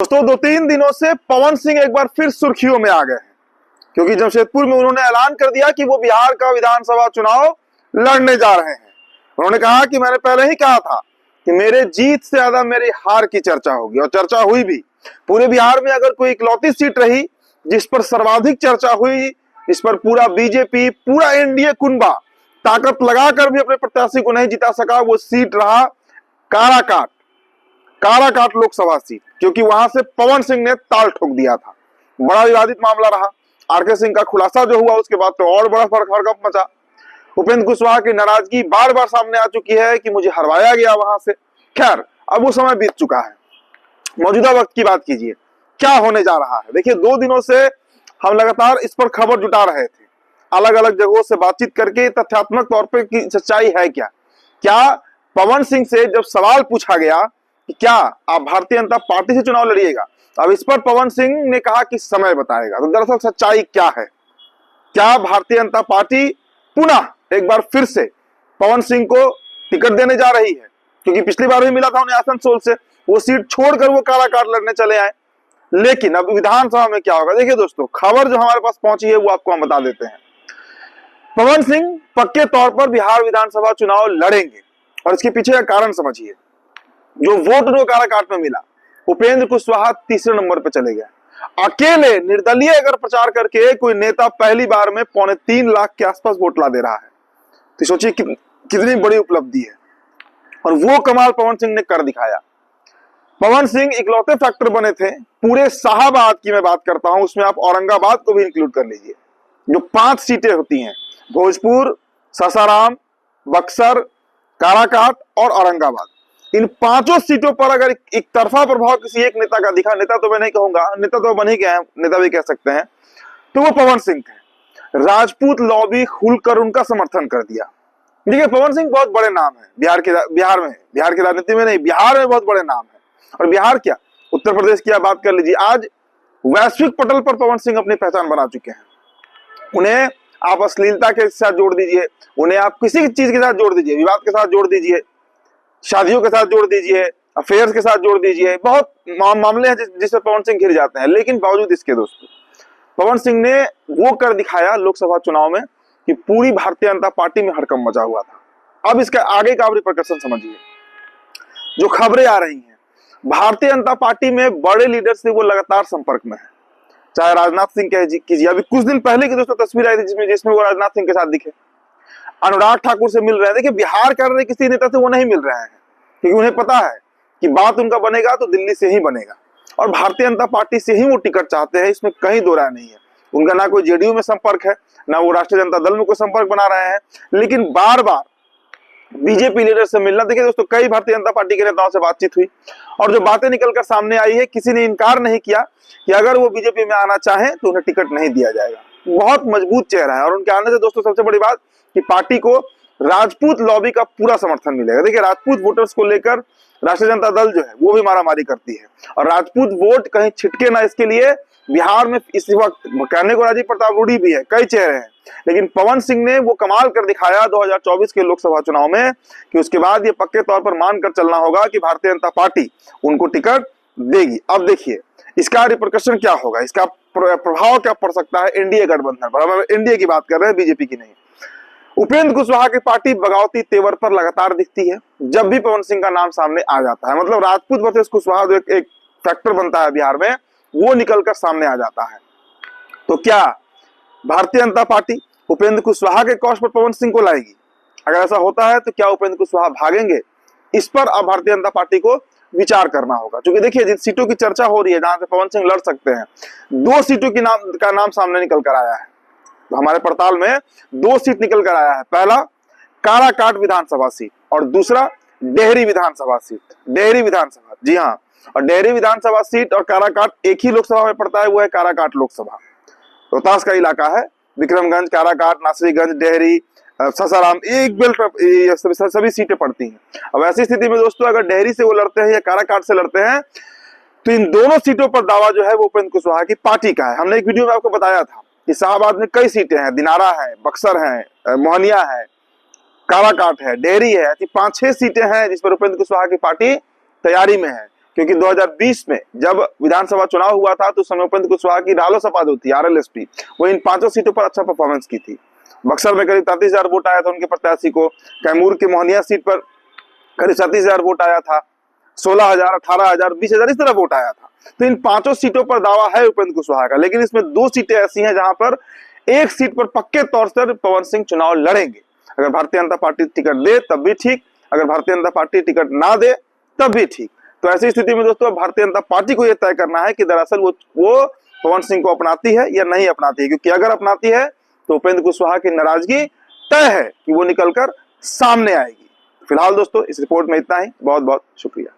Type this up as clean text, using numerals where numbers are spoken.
दोस्तों 2-3 दिनों से पवन सिंह एक बार फिर सुर्खियों में आ गए हैं, क्योंकि जमशेदपुर में उन्होंने ऐलान कर दिया कि वो बिहार का विधानसभा चुनाव लड़ने जा रहे हैं। उन्होंने कहा कि मैंने पहले ही कहा था कि मेरे जीत से ज्यादा मेरी हार की चर्चा होगी, और चर्चा हुई भी। पूरे बिहार में अगर कोई इकलौती सीट रही जिस पर सर्वाधिक चर्चा हुई, इस पर पूरा बीजेपी, पूरा एनडीए कुनबा ताकत लगाकर भी अपने प्रत्याशी को नहीं जिता सका, वो सीट रहा काराकाट लोकसभा सीट, क्योंकि वहां से पवन सिंह ने ताल ठोक दिया था। बड़ा विवादित मामला रहा। आरके सिंह का खुलासा जो हुआ उसके बाद तो और बड़ा हड़कंप मचा। उपेंद्र कुशवाहा की नाराजगी बार बार सामने आ चुकी है कि मुझे हरवाया गया वहां से। खैर, अब वो समय बीत चुका है। मौजूदा वक्त की बात कीजिए, क्या होने जा रहा है। देखिए, 2 दिनों से हम लगातार इस पर खबर जुटा रहे थे, अलग अलग जगहों से बातचीत करके तथ्यात्मक तौर पर की सच्चाई है क्या पवन सिंह से जब सवाल पूछा गया कि क्या आप भारतीय जनता पार्टी से चुनाव लड़िएगा, अब इस पर पवन सिंह ने कहा कि समय बताएगा। तो दरअसल सच्चाई क्या है? क्या भारतीय जनता पार्टी पुनः एक बार फिर से पवन सिंह को टिकट देने जा रही है? क्योंकि पिछली बार भी मिला था उन्हें आसनसोल से, वो सीट छोड़कर वो काराकाट लड़ने चले आए। लेकिन अब विधानसभा में क्या होगा? देखिए दोस्तों, खबर जो हमारे पास पहुंची है वो आपको हम बता देते हैं। पवन सिंह पक्के तौर पर बिहार विधानसभा चुनाव लड़ेंगे, और इसके पीछे का कारण समझिए। जो वोट उनको काराकाट में मिला, उपेंद्र कुशवाहा तीसरे नंबर पर चले गए। अकेले निर्दलीय अगर प्रचार करके कोई नेता पहली बार में 3.25 लाख के आसपास वोट ला दे रहा है, तो सोचिए कितनी बड़ी उपलब्धि है। और वो कमाल पवन सिंह ने कर दिखाया। पवन सिंह इकलौते फैक्टर बने थे। पूरे शाहाबाद की मैं बात करता हूं, उसमें आप औरंगाबाद को भी इंक्लूड कर लीजिए। जो 5 सीटें होती हैं, भोजपुर, सासाराम, बक्सर, काराकाट और औरंगाबाद, इन 5 सीटों पर अगर एक तरफा प्रभाव किसी एक नेता का दिखा, नेता तो मैं नहीं कहूंगा, नेता तो बन ही गए हैं, नेता भी कह सकते हैं, तो वो पवन सिंह थे। राजपूत लॉबी खुलकर उनका समर्थन कर दिया। देखिए, पवन सिंह बहुत बड़े नाम है बिहार की राजनीति में नहीं, बिहार में बहुत बड़े नाम है। और बिहार क्या, उत्तर प्रदेश की आप बात कर लीजिए, आज वैश्विक पटल पर पवन सिंह अपनी पहचान बना चुके हैं। उन्हें आप अश्लीलता के साथ जोड़ दीजिए, उन्हें आप किसी चीज के साथ जोड़ दीजिए, विवाद के साथ जोड़ दीजिए, शादियों के साथ जोड़ दीजिए, अफेयर्स के साथ जोड़ दीजिए, बहुत मामले हैं जिसमें पवन सिंह घिर जाते हैं। लेकिन बावजूद इसके दोस्तों, पवन सिंह ने वो कर दिखाया लोकसभा चुनाव में कि पूरी भारतीय जनता पार्टी में हड़कंप मचा हुआ था। अब इसका आगे का रिपरकशन समझिए। जो खबरें आ रही हैं, भारतीय जनता पार्टी में बड़े लीडर से वो लगातार संपर्क में है। चाहे राजनाथ सिंह कीजिए, अभी कुछ दिन पहले की दोस्तों तस्वीर आई थी जिसमें वो राजनाथ सिंह के साथ दिखे। अनुराग ठाकुर से मिल रहे हैं। देखिए, बिहार कर रहे किसी नेता से वो नहीं मिल रहे हैं, क्योंकि उन्हें पता है कि बात उनका बनेगा तो दिल्ली से ही बनेगा, और भारतीय जनता पार्टी से ही वो टिकट चाहते हैं, इसमें कहीं दो राय नहीं है। उनका ना कोई जेडीयू में संपर्क है, ना वो राष्ट्रीय जनता दल में कोई संपर्क बना रहे हैं, लेकिन बार बार बीजेपी लीडर से मिलना। देखिए दोस्तों, कई भारतीय जनता पार्टी के नेताओं से बातचीत हुई, और जो बातें निकलकर सामने आई है, किसी ने इनकार नहीं किया कि अगर वो बीजेपी में आना चाहें तो उन्हें टिकट नहीं दिया जाएगा। बहुत मजबूत चेहरा है, और उनके आने से दोस्तों सबसे बड़ी बात कि पार्टी को राजपूत लॉबी का पूरा समर्थन मिलेगा। देखिए, राजपूत वोटर्स को लेकर राष्ट्रीय जनता दल जो है वो भी मारामारी करती है, और राजपूत वोट कहीं छिटके ना, इसके लिए बिहार में इस वक्त कहने को राजीव प्रताप रूडी भी है, कई चेहरे हैं, लेकिन पवन सिंह ने वो कमाल कर दिखाया 2024 के लोकसभा चुनाव में कि उसके बाद ये पक्के तौर पर मानकर चलना होगा कि भारतीय जनता पार्टी उनको टिकट देगी। अब देखिए इसका रिपरकशन क्या होगा, इसका प्रभाव क्या पड़ सकता है एनडीए गठबंधन पर। हम एनडीए की बात कर रहे हैं, बीजेपी की नहीं। उपेंद्र कुशवाहा की पार्टी बगावती तेवर पर लगातार दिखती है जब भी पवन सिंह का नाम सामने आ जाता है। मतलब राजपूत वर्सेस कुशवाहा जो एक फैक्टर बनता है बिहार में, वो निकलकर सामने आ जाता है। तो क्या भारतीय जनता पार्टी उपेंद्र कुशवाहा के कौश पर पवन सिंह को लाएगी? अगर ऐसा होता है तो क्या उपेंद्र कुशवाहा भागेंगे? इस पर अब भारतीय जनता पार्टी को विचार करना होगा, क्योंकि देखिए जिन सीटों की चर्चा हो रही है जहां से पवन सिंह लड़ सकते हैं, 2 सीटों का नाम सामने निकल कर आया है। तो हमारे पड़ताल में 2 सीट निकल कर आया है। पहला काराकाट विधानसभा सीट, और दूसरा डेहरी विधानसभा सीट। डेहरी विधानसभा, जी हाँ, और डेहरी विधानसभा सीट और काराकाट एक ही लोकसभा में पड़ता है, वो है काराकाट लोकसभा। रोहतास का इलाका है, विक्रमगंज, काराकाट, नासरीगंज, डेहरी, सासाराम, एक बेल्ट सभी सीटें पड़ती हैं। अब ऐसी स्थिति में दोस्तों अगर डेहरी से वो लड़ते हैं या काराकाट से लड़ते हैं, तो इन दोनों सीटों पर दावा जो है वो उपेंद्र कुशवाहा की पार्टी का है। हमने एक वीडियो में आपको बताया था कि शाहबाद में कई सीटें हैं, दिनारा है, बक्सर है, मोहनिया है, काराकाट है, डेहरी है, 5-6 सीटें हैं जिस पर उपेंद्र कुशवाहा की पार्टी तैयारी में है क्योंकि 2020 में जब विधानसभा चुनाव हुआ था तो उस समय उपेंद्र कुशवाहा की रालोसपा जो थी, RLSP, वो इन 5 सीटों पर अच्छा परफॉर्मेंस की थी। बक्सर में करीब 33,000 वोट आया था उनके प्रत्याशी को, कैमूर के मोहनिया सीट पर करीब 37,000 वोट आया था, 16,000, 18,000, 20,000 इस तरह वोट आया था। तो इन 5 सीटों पर दावा है उपेंद्र कुशवाहा का, लेकिन इसमें 2 सीटें ऐसी हैं जहां पर एक सीट पर पक्के तौर पर पवन सिंह चुनाव लड़ेंगे। अगर भारतीय जनता पार्टी टिकट दे तब भी ठीक, अगर भारतीय जनता पार्टी टिकट ना दे तब भी ठीक। तो ऐसी स्थिति में दोस्तों भारतीय जनता पार्टी को यह तय करना है कि दरअसल वो पवन सिंह को अपनाती है या नहीं अपनाती है, क्योंकि अगर अपनाती है तो उपेंद्र कुशवाहा की नाराजगी तय है कि वो निकलकर सामने आएगी। फिलहाल दोस्तों इस रिपोर्ट में इतना ही। बहुत बहुत शुक्रिया।